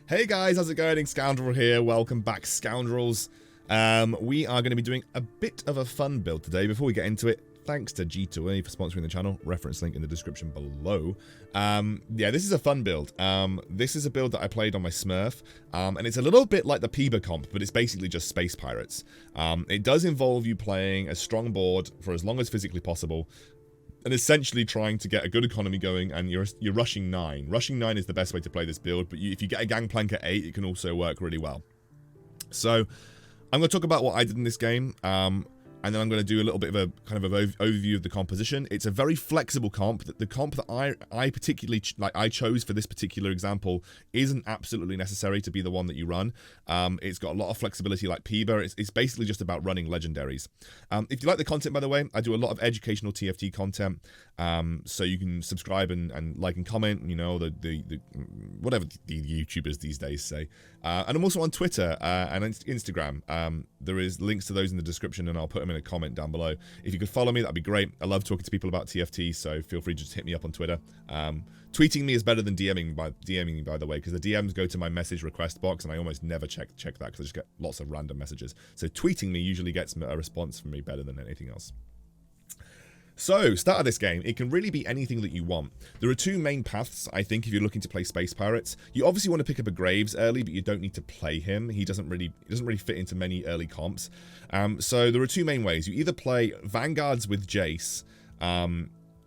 Hey guys, how's it going? Excoundrel here. Welcome back, Scoundrels. We are going to be doing a bit of a fun build today. Before we get into it, thanks to G2A for sponsoring the channel. Reference link in the description below. Yeah, this is a fun build. This is a build that I played on my Smurf, and it's a little bit like the Peber comp, but it's basically just space pirates. It does involve you playing a strong board for as long as physically possible, and essentially trying to get a good economy going, and you're rushing 9. Rushing 9 is the best way to play this build, but if you get a gangplank at 8, it can also work really well. So, I'm going to talk about what I did in this game, and then I'm going to do a little bit of a kind of an overview of the composition. It's a very flexible comp. The comp that I particularly I chose for this particular example isn't absolutely necessary to be the one that you run. It's got a lot of flexibility like Peber. It's basically just about running legendaries. If you like the content, by the way, I do a lot of educational TFT content. So you can subscribe and like and comment, you know, the whatever the YouTubers these days say. And I'm also on Twitter and Instagram. There is links to those in the description, and I'll put them in a comment down below. If you could follow me, that'd be great. I love talking to people about TFT, so feel free to just hit me up on Twitter. Tweeting me is better than DMing me, by the way, because the DMs go to my message request box, and I almost never check that because I just get lots of random messages. So tweeting me usually gets a response from me better than anything else. So, start of this game, it can really be anything that you want. There are two main paths, I think, if you're looking to play Space Pirates. You obviously want to pick up a Graves early, but you don't need to play him. He doesn't really fit into many early comps. So there are two main ways. You either play Vanguards with Jace,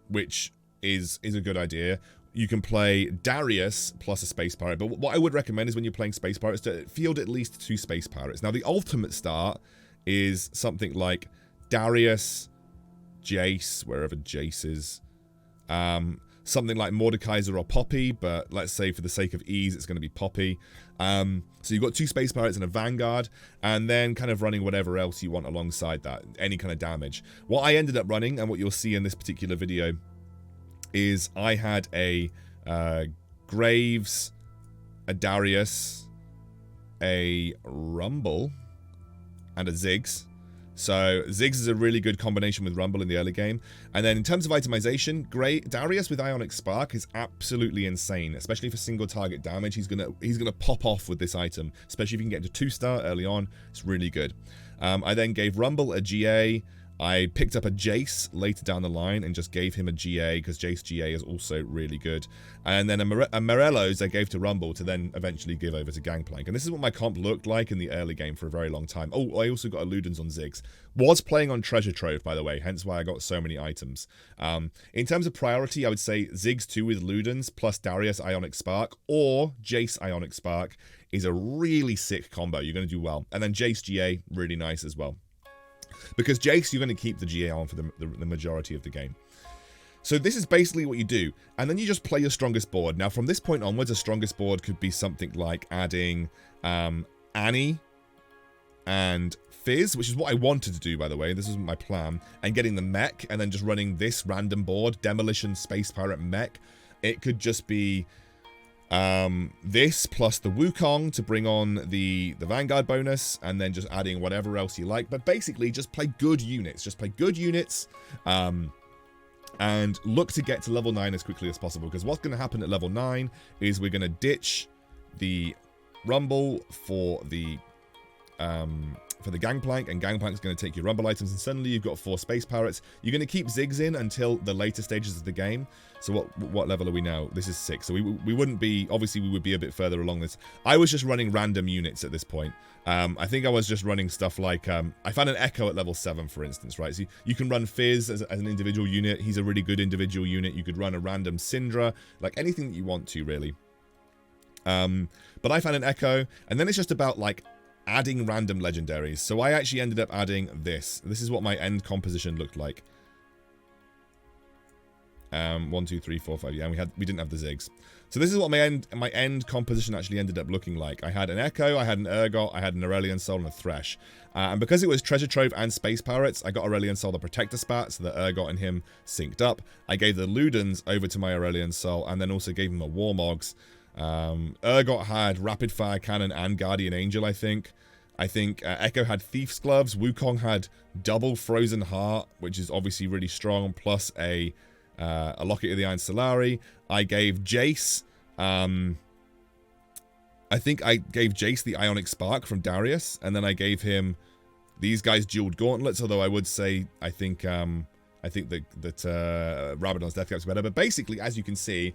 which is a good idea. You can play Darius plus a Space Pirate, but what I would recommend is when you're playing Space Pirates to field at least 2 Space Pirates. Now, the ultimate start is something like Darius, Jace, wherever Jace is, something like Mordekaiser or Poppy, but let's say for the sake of ease, it's going to be Poppy. So you've got 2 Space Pirates and a Vanguard, and then kind of running whatever else you want alongside that, any kind of damage. What I ended up running, and what you'll see in this particular video, is I had a Graves, a Darius, a Rumble, and a Ziggs. So Ziggs is a really good combination with Rumble in the early game. And then in terms of itemization, Darius with Ionic Spark is absolutely insane, especially for single target damage. He's gonna pop off with this item, especially if you can get into 2-star early on. It's really good. I then gave Rumble a GA. I picked up a Jace later down the line and just gave him a GA because Jace GA is also really good. And then a Morello's I gave to Rumble to then eventually give over to Gangplank. And this is what my comp looked like in the early game for a very long time. Oh, I also got a Ludens on Ziggs. Was playing on Treasure Trove, by the way, hence why I got so many items. In terms of priority, I would say Ziggs 2 with Ludens plus Darius Ionic Spark or Jace Ionic Spark is a really sick combo. You're going to do well. And then Jace GA, really nice as well. Because Jace, you're going to keep the GA on for the majority of the game. So this is basically what you do. And then you just play your strongest board. Now, from this point onwards, a strongest board could be something like adding Annie and Fizz, which is what I wanted to do, by the way. This was my plan. And getting the mech, and then just running this random board, Demolition Space Pirate Mech. It could just be this plus the Wukong to bring on the Vanguard bonus, and then just adding whatever else you like. But basically, just play good units. Just play good units, and look to get to level 9 as quickly as possible. Because what's going to happen at level 9 is we're going to ditch the Rumble for the Gangplank, and Gangplank's going to take your Rumble items, and suddenly you've got 4 Space Pirates. You're going to keep Ziggs in until the later stages of the game. So what level are we now? This is 6. So we wouldn't be, obviously we would be a bit further along this. I was just running random units at this point. I think I was just running stuff like, I found an Echo at level 7, for instance, right? So you can run Fizz as an individual unit. He's a really good individual unit. You could run a random Syndra, like anything that you want to, really. But I found an Echo, and then it's just about, like, adding random legendaries. So I actually ended up adding this. This is what my end composition looked like. 1, 2, 3, 4, 5. Yeah, and we didn't have the Ziggs. So this is what my end composition actually ended up looking like. I had an Echo, I had an Urgot, I had an Aurelion Soul, and a Thresh. And because it was Treasure Trove and Space Pirates, I got Aurelion Soul the Protector spat, so that Urgot and him synced up. I gave the Ludens over to my Aurelion Soul, and then also gave him a Warmogs. Urgot had Rapid Fire Cannon and Guardian Angel, I think. Echo had Thief's Gloves. Wukong had double Frozen Heart, which is obviously really strong, plus a Locket of the Iron Solari. I gave Jace I think I gave Jace the Ionic Spark from Darius, and then I gave him these guys jeweled gauntlets, although I would say I think that Rabadon's Death Cap's better. But basically, as you can see,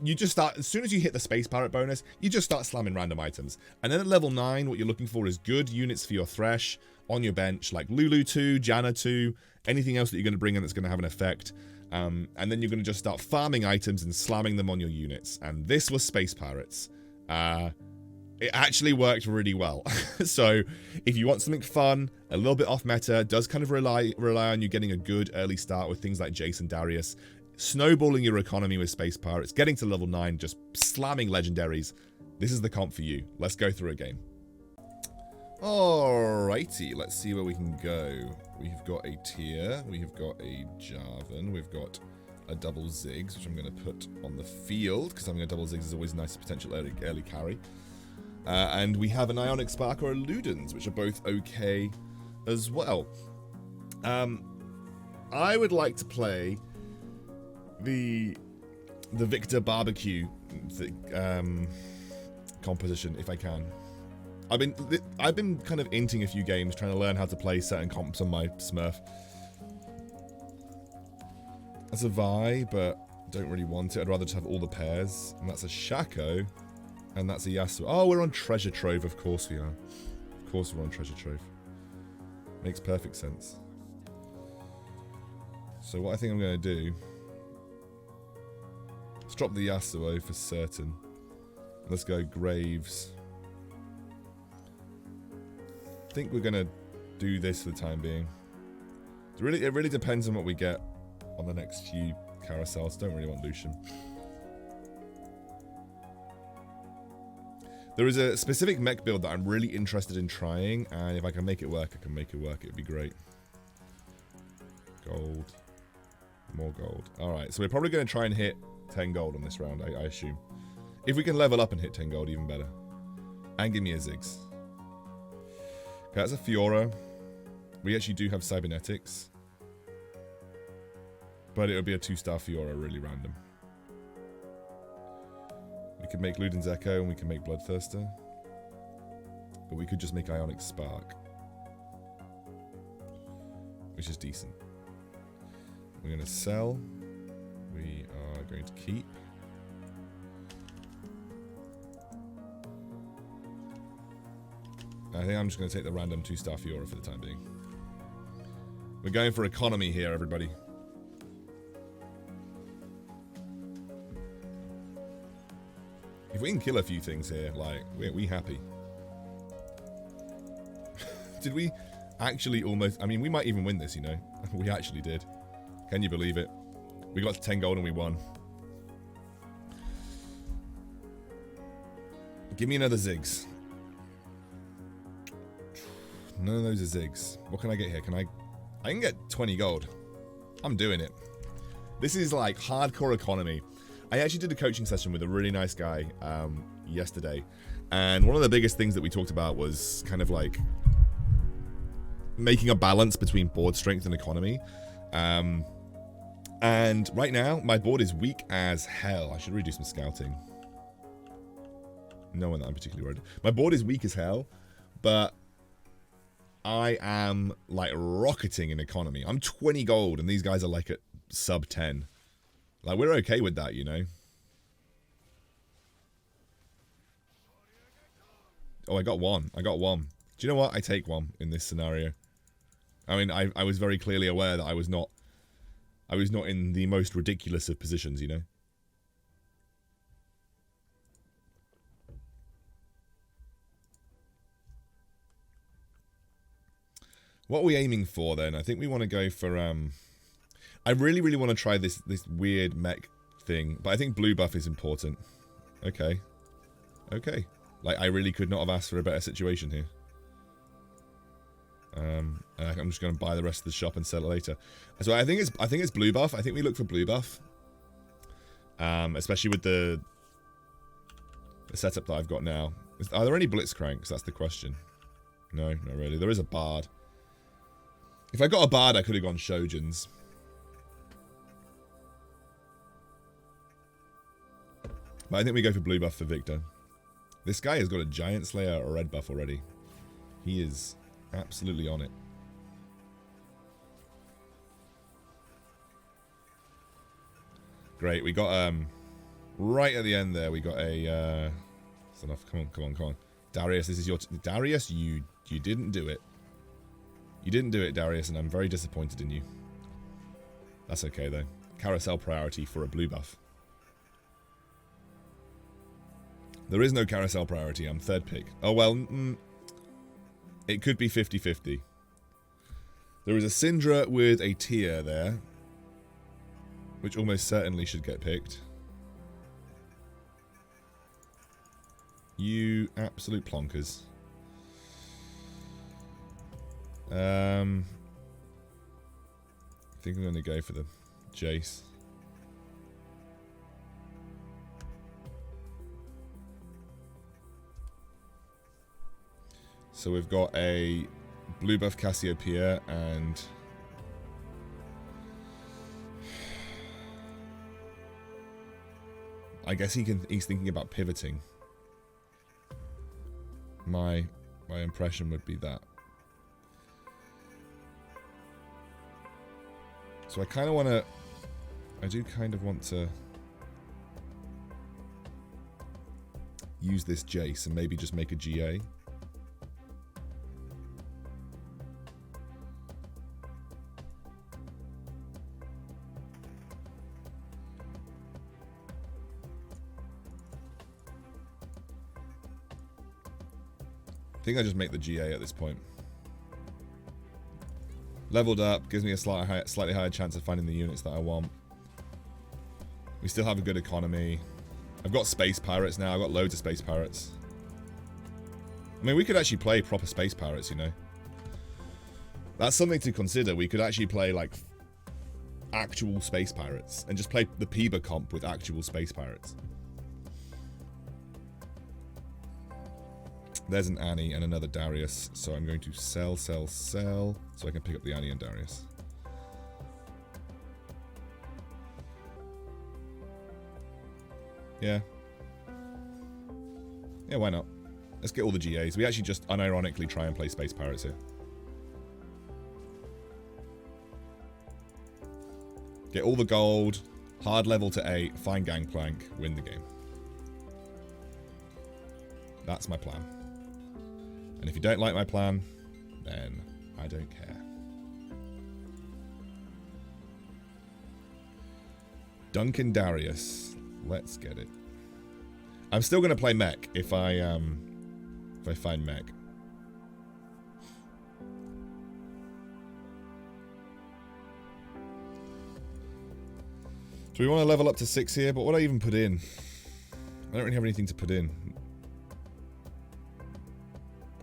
you just start, as soon as you hit the Space Pirate bonus, you just start slamming random items. And then at level 9, what you're looking for is good units for your Thresh on your bench, like Lulu 2, Janna 2, anything else that you're going to bring in that's going to have an effect. And then you're going to just start farming items and slamming them on your units. And this was Space Pirates. It actually worked really well. So if you want something fun, a little bit off meta, does kind of rely on you getting a good early start with things like Jace and Darius, snowballing your economy with Space Pirates, getting to level 9, just slamming legendaries. This is the comp for you. Let's go through a game. Alrighty, let's see where we can go. We've got a Tier, we've got a Jarvan, we've got a double Ziggs, which I'm going to put on the field, because having a double Ziggs is always nice potential early carry. And we have an Ionic Spark or a Ludens, which are both okay as well. I would like to play the Victor Barbecue composition if I can. I've been kind of inting a few games trying to learn how to play certain comps on my Smurf. That's a Vi, but don't really want it. I'd rather just have all the pairs. And that's a Shaco. And that's a Yasuo. Oh, we're on Treasure Trove. Of course we are. Of course we're on Treasure Trove. Makes perfect sense. So what I think I'm going to do... Let's drop the Yasuo for certain. Let's go Graves. I think we're going to do this for the time being. It really depends on what we get on the next few carousels. Don't really want Lucian. There is a specific mech build that I'm really interested in trying, and if I can make it work, I can make it work. It'd be great. Gold. More gold. Alright, so we're probably going to try and hit 10 gold on this round, I assume. If we can level up and hit 10 gold, even better. And give me a Ziggs. Okay, that's a Fiora. We actually do have Cybernetics. But it would be a 2-star Fiora, really random. We could make Luden's Echo and we can make Bloodthirster. But we could just make Ionic Spark. Which is decent. We're going to sell. We are going to keep. I think I'm just going to take the random 2-star Fiora for the time being. We're going for economy here, everybody. If we can kill a few things here, like, we happy. Did we actually almost... I mean, we might even win this, you know. We actually did. Can you believe it? We got to 10 gold and we won. Give me another Ziggs. None of those are Ziggs. What can I get here? I can get 20 gold. I'm doing it. This is like hardcore economy. I actually did a coaching session with a really nice guy yesterday, and one of the biggest things that we talked about was kind of like making a balance between board strength and economy. And right now, my board is weak as hell. I should really do some scouting. No one that I'm particularly worried. My board is weak as hell, but I am like rocketing in economy. I'm 20 gold, and these guys are like at sub 10. Like, we're okay with that, you know. Oh, I got one. I got one. Do you know what? I take one in this scenario. I mean, I was very clearly aware that I was not in the most ridiculous of positions, you know. What are we aiming for then? I think we want to go for I really, really want to try this weird mech thing, but I think blue buff is important. Okay. Okay. Like, I really could not have asked for a better situation here. I'm just going to buy the rest of the shop and sell it later. So I think it's blue buff. I think we look for blue buff. Especially with the setup that I've got now. Are there any Blitzcranks? That's the question. No, not really. There is a Bard. If I got a Bard, I could have gone Shojins. But I think we go for blue buff for Victor. This guy has got a Giant Slayer or red buff already. He is absolutely on it. Great, we got right at the end there. We got a. That's enough. Come on. Darius, this is your. Darius, you didn't do it. You didn't do it, Darius, and I'm very disappointed in you. That's okay though. Carousel priority for a blue buff. There is no carousel priority. I'm third pick. Oh well. It could be 50-50. There is a Syndra with a tier there, which almost certainly should get picked. You absolute plonkers. I think I'm going to go for the Jace. So we've got a blue buff Cassiopeia and I guess he's thinking about pivoting. My impression would be that. So I kind of want to. I do kind of want to use this Jace and maybe just make a GA. I think I just make the GA at this point. Leveled up, gives me a slightly higher chance of finding the units that I want. We still have a good economy. I've got space pirates now. I've got loads of space pirates. I mean, we could actually play proper space pirates, you know. That's something to consider. We could actually play, like, actual space pirates. And just play the Peeba comp with actual space pirates. There's an Annie and another Darius, so I'm going to sell, so I can pick up the Annie and Darius. Yeah. Yeah, why not? Let's get all the GAs. We actually just unironically try and play Space Pirates here. Get all the gold, hard level to 8, find Gangplank, win the game. That's my plan. And if you don't like my plan, then I don't care. Duncan Darius. Let's get it. I'm still going to play mech if I find mech. Do we want to level up to 6 here? But what do I even put in? I don't really have anything to put in.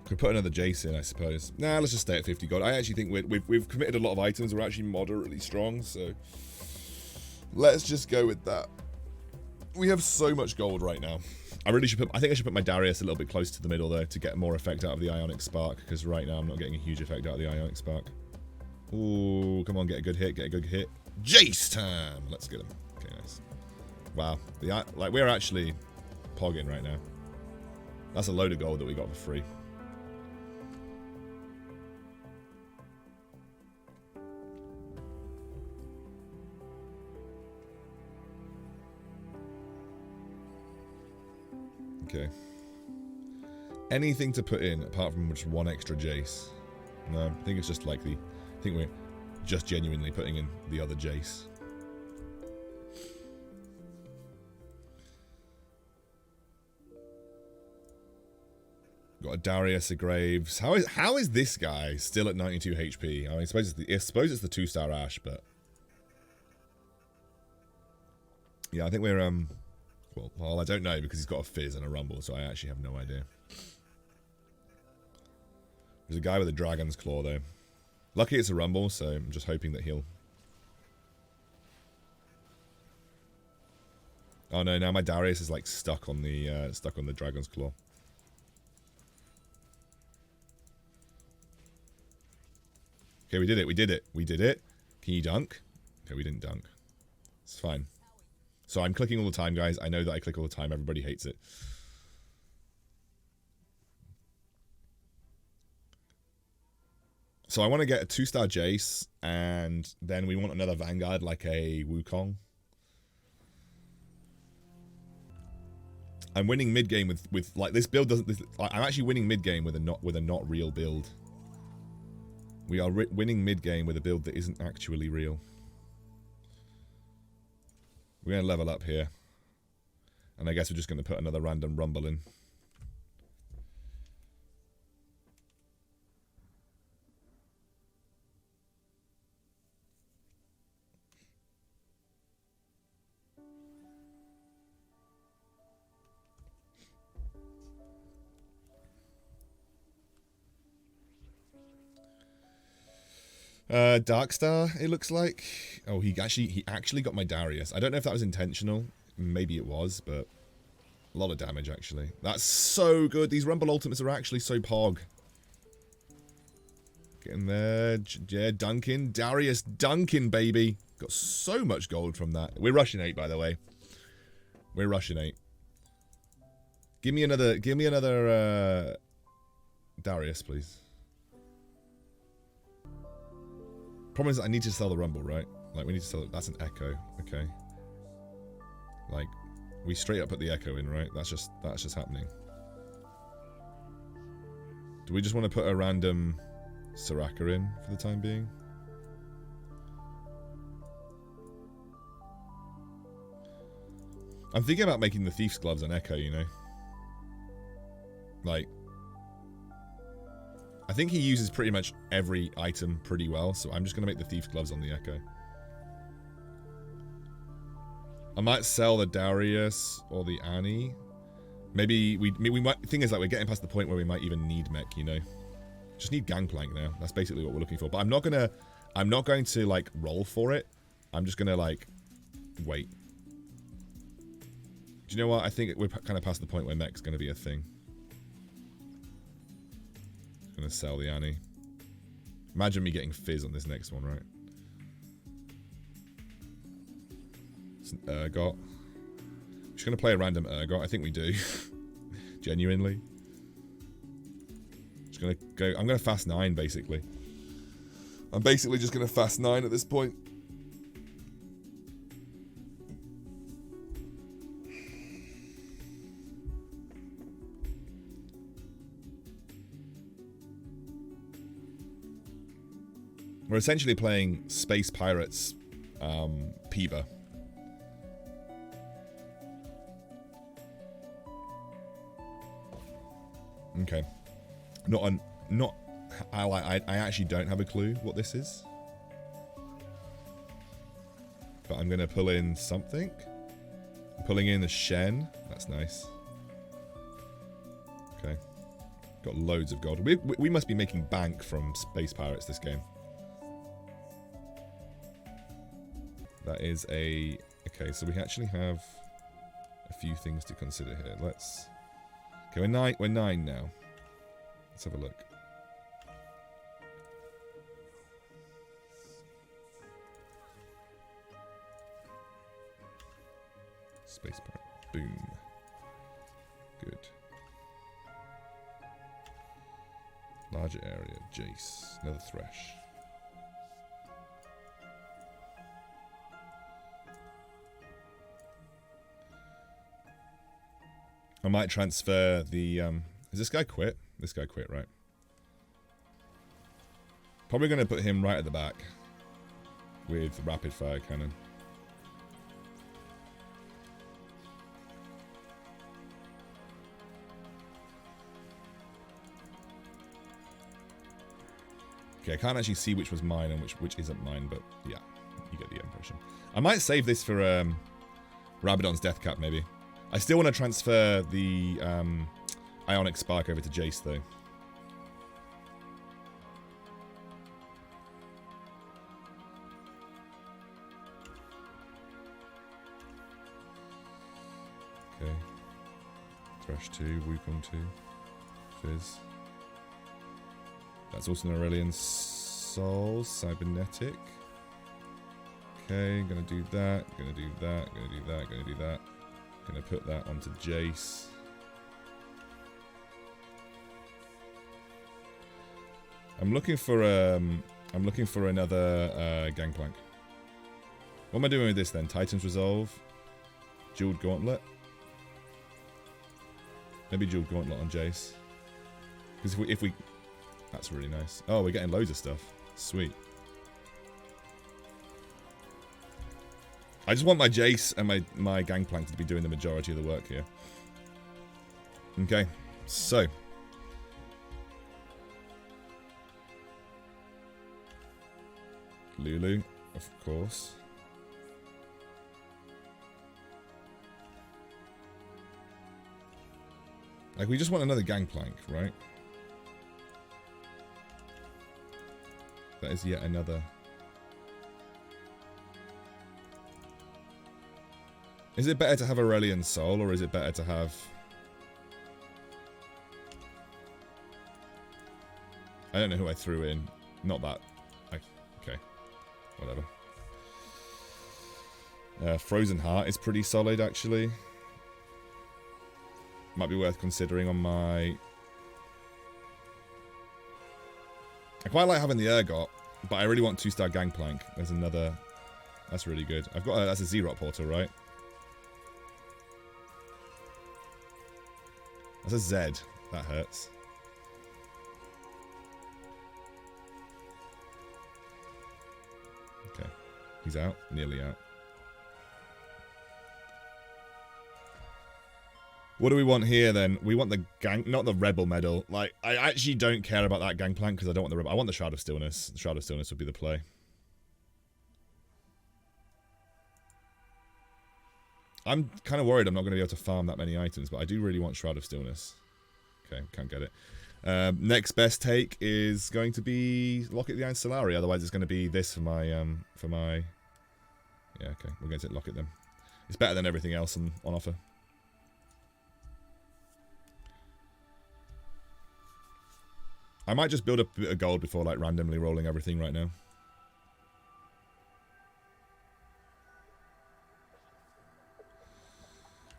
Could put another Jace in, I suppose. Nah, let's just stay at 50 gold. I actually think we've committed a lot of items. We're actually moderately strong, so let's just go with that. We have so much gold right now. I think I should put my Darius a little bit close to the middle though to get more effect out of the Ionic Spark, because right now I'm not getting a huge effect out of the Ionic Spark. Ooh, come on, get a good hit, Jace time. Let's get him. Okay, nice. Wow, like we're actually pogging right now. That's a load of gold that we got for free. Okay. Anything to put in apart from just one extra Jace? No, I think it's just likely. I think we're just genuinely putting in the other Jace. Got a Darius, a Graves. How is this guy still at 92 HP? I mean, I suppose it's the 2-star Ash, but yeah, I think we're Well, I don't know because he's got a Fizz and a Rumble, so I actually have no idea. There's a guy with a Dragon's Claw, though. Lucky it's a Rumble, so I'm just hoping that he'll... Oh no, now my Darius is like stuck on the Dragon's Claw. Okay, we did it. Can you dunk? Okay, we didn't dunk. It's fine. So I'm clicking all the time, guys. I know that I click all the time. Everybody hates it. So I want to get a 2-star Jace, and then we want another Vanguard like a Wukong. I'm winning mid game with like this build doesn't. I'm actually winning mid game with a not real build. We are winning mid game with a build that isn't actually real. We're gonna level up here, and I guess we're just gonna put another random rumble in. Darkstar, it looks like. Oh, he actually got my Darius. I don't know if that was intentional. Maybe it was, but a lot of damage actually. That's so good. These Rumble ultimates are actually so pog. Getting there. Yeah, Duncan. Darius Duncan, baby. Got so much gold from that. We're rushing 8, by the way. We're rushing 8. Give me another Darius, please. Problem is I need to sell the Rumble, right? Like, we need to sell it. That's an Echo. Okay. Like, we straight up put the Echo in, right? That's just happening. Do we just want to put a random Soraka in for the time being? I'm thinking about making the Thief's Gloves an Echo, you know? Like, I think he uses pretty much every item pretty well, so I'm just going to make the Thief's Gloves on the Echo. I might sell the Darius or the Annie. Maybe we might. The thing is, like, we're getting past the point where we might even need mech, you know? Just need Gangplank now. That's basically what we're looking for. But I'm not going to like roll for it. I'm just gonna like wait. Do you know what? I think we're kind of past the point where mech's gonna be a thing. Gonna sell the Annie. Imagine me getting Fizz on this next one, right? It's an Urgot. Just gonna play a random Urgot. I think we do. Genuinely. Just gonna go. I'm gonna fast 9 basically. I'm basically just gonna fast 9 at this point. We're essentially playing Space Pirates Peever. Okay. I actually don't have a clue what this is. But I'm gonna pull in something. I'm pulling in a Shen. That's nice. Okay. Got loads of gold. We must be making bank from Space Pirates this game. That is a... Okay, so we actually have a few things to consider here. Let's... Okay, we're 9 now. Let's have a look. Space Pirate. Boom. Good. Larger area. Jace. Another Thresh. I might transfer the... Is this guy quit? This guy quit, right? Probably going to put him right at the back with rapid fire cannon. Okay, I can't actually see which was mine and which isn't mine, but yeah, you get the impression. I might save this for Rabadon's Death Cap, maybe. I still want to transfer the Ionic Spark over to Jace, though. Okay. Thresh 2, Wukong 2, Fizz. That's also an Aurelion Soul, Cybernetic. Okay, gonna do that, gonna do that, gonna do that, gonna do that. Gonna put that onto Jace. I'm looking for another gangplank. What am I doing with this then? Titan's Resolve, Jeweled Gauntlet. Maybe Jeweled Gauntlet on Jace. Because if we, that's really nice. Oh, we're getting loads of stuff. Sweet. I just want my Jace and my Gangplank to be doing the majority of the work here. Okay, so. Lulu, of course. Like, we just want another Gangplank, right? That is yet another. Is it better to have Aurelion Soul, or is it better to have... I don't know who I threw in. Not that. Okay. Whatever. Frozen Heart is pretty solid, actually. Might be worth considering on my... I quite like having the Urgot, but I really want 2-star Gangplank. There's another... That's really good. I've got that's a Xerot portal, right? That's a Z. That hurts. Okay. He's out. Nearly out. What do we want here then? We want the not the Rebel Medal. Like, I actually don't care about that Gangplank because I don't want the Rebel. I want the Shroud of Stillness. The Shroud of Stillness would be the play. I'm kind of worried I'm not going to be able to farm that many items, but I do really want Shroud of Stillness. Okay, can't get it. Next best take is going to be Locket the Iron Solari. Otherwise, it's going to be this for my Yeah, okay, we're going to Locket them. It's better than everything else on offer. I might just build a bit of gold before like randomly rolling everything right now.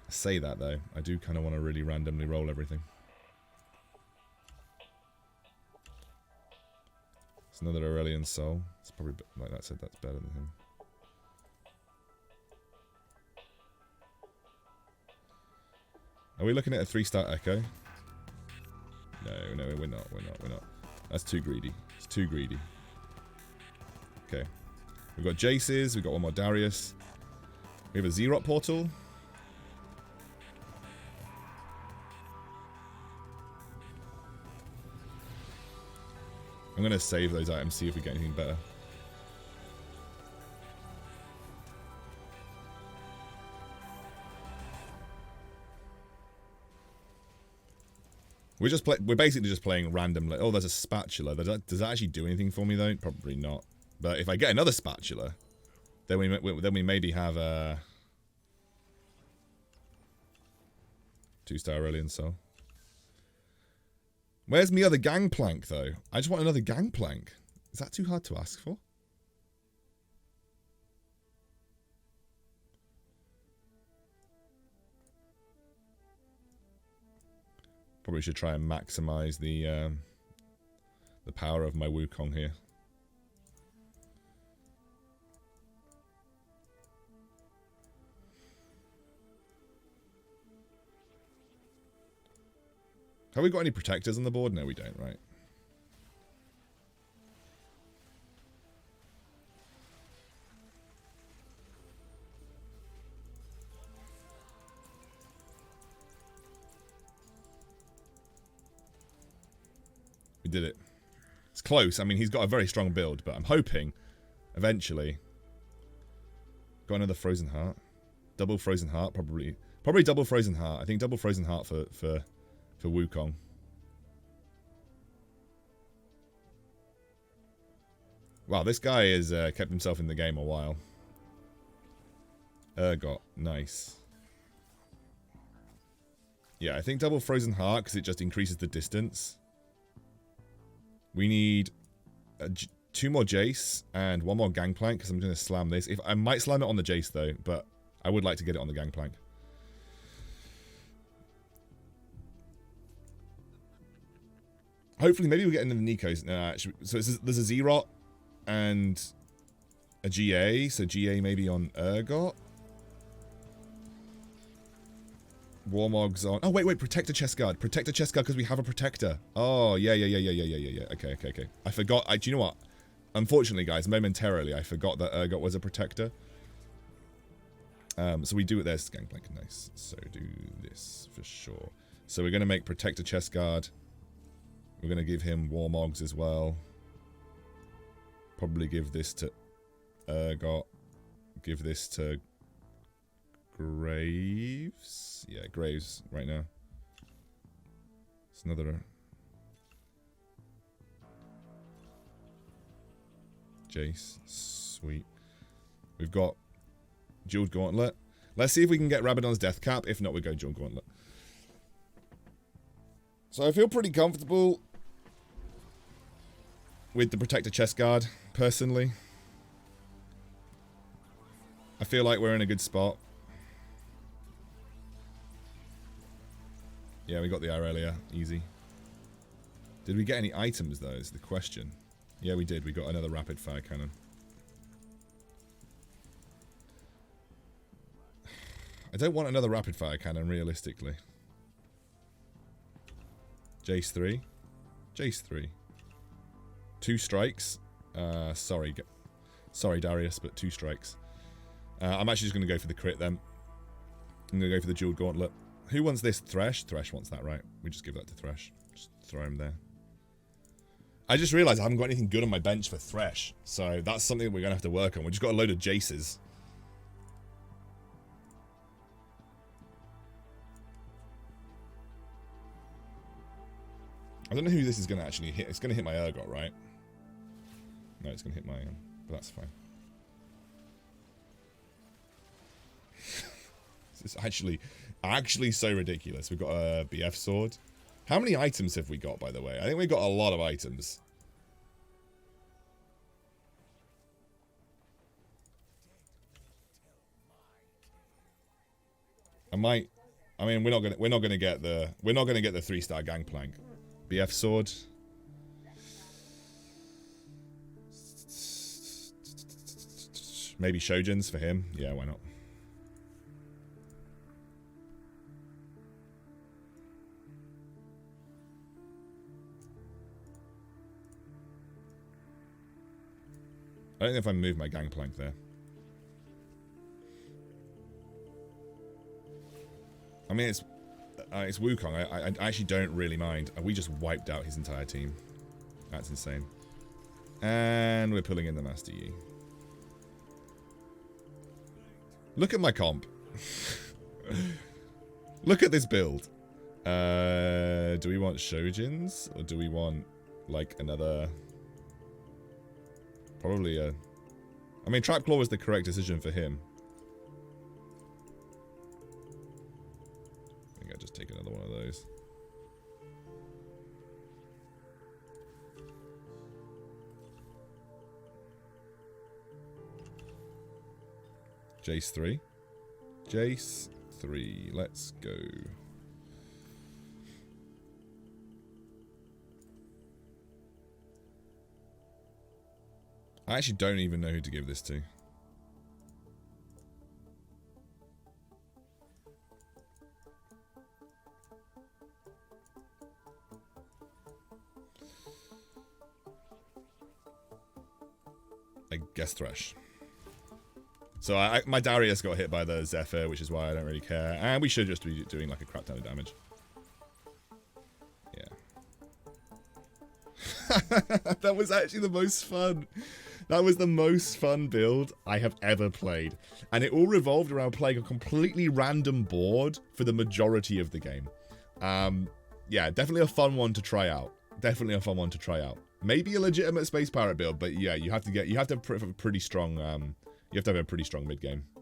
I say that though, I do kind of want to really randomly roll everything. It's another Aurelion Soul. It's probably, like that said, that's better than him. Are we looking at a 3-star Echo? No, we're not. That's too greedy. It's too greedy. Okay. We've got Jaces, we've got one more Darius. We have a Xerot portal. I'm going to save those items, see if we get anything better. We're basically just playing random. Oh, there's a spatula. Does that actually do anything for me though? Probably not. But if I get another spatula, then we maybe have a 2-star Aurelion Soul. Where's my other Gangplank though? I just want another Gangplank. Is that too hard to ask for? Probably should try and maximize the power of my Wukong here. Have we got any protectors on the board? No, we don't, right? We did it. It's close. I mean, he's got a very strong build, but I'm hoping eventually. Got another Frozen Heart. Double Frozen Heart, probably double Frozen Heart. I think double Frozen Heart for Wukong. Wow, this guy has kept himself in the game a while. Urgot, nice. Yeah, I think double Frozen Heart because it just increases the distance. We need 2 more Jace and 1 more Gangplank because I'm going to slam this. I might slam it on the Jace though, but I would like to get it on the Gangplank. Hopefully, maybe we'll get into the Nikos. No, actually, so there's a Z-Rot and a GA. So GA maybe on Urgot. Warmog's on. Oh, wait. Protector chest guard. Protector chest guard because we have a protector. Oh, yeah. Okay. I forgot. Do you know what? Unfortunately, guys, momentarily, I forgot that Urgot was a protector. So we do it there. Gangplank. Nice. So do this for sure. So we're going to make protector chest guard. We're going to give him Warmogs as well. Probably give this to Urgot. Give this to Graves. Yeah, Graves right now. It's another Jace. Sweet. We've got Jeweled Gauntlet. Let's see if we can get Rabadon's Death Cap. If not, we go Jeweled Gauntlet. So I feel pretty comfortable with the Protector Chest Guard, personally. I feel like we're in a good spot. Yeah, we got the Aurelia. Easy. Did we get any items, though, is the question. Yeah, we did. We got another rapid fire cannon. I don't want another rapid fire cannon, realistically. Jace 3. Jace 3. 2 strikes. Sorry, Darius, but 2 strikes. I'm actually just going to go for the crit, then. I'm going to go for the Jeweled Gauntlet. Who wants this? Thresh? Thresh wants that, right? We just give that to Thresh. Just throw him there. I just realised I haven't got anything good on my bench for Thresh. So that's something that we're going to have to work on. We just got a load of Jaces. I don't know who this is going to actually hit. It's going to hit my Urgot, right? No, it's going to hit my... but that's fine. This is actually so ridiculous. We've got a BF sword. How many items have we got, by the way? I think we've got a lot of items. I mean, we're not gonna get the 3-star Gangplank. BF sword. Maybe Shojin's for him. Yeah, why not? I don't know if I move my Gangplank there. I mean, it's Wukong. I actually don't really mind. We just wiped out his entire team. That's insane. And we're pulling in the Master Yi. Look at my comp. Look at this build. Do we want Shojin's? Or do we want, like, another... Probably a... I mean, Trap Claw was the correct decision for him. I think I'll just take another one of those. Jace 3. Jace 3. Let's go. I actually don't even know who to give this to. I guess Thresh. So my Darius got hit by the Zephyr, which is why I don't really care. And we should just be doing like a crap ton of damage. Yeah. That was actually the most fun. That was the most fun build I have ever played. And it all revolved around playing a completely random board for the majority of the game. Yeah, definitely a fun one to try out. Definitely a fun one to try out. Maybe a legitimate Space Pirate build, but yeah, you have to have a pretty strong mid game.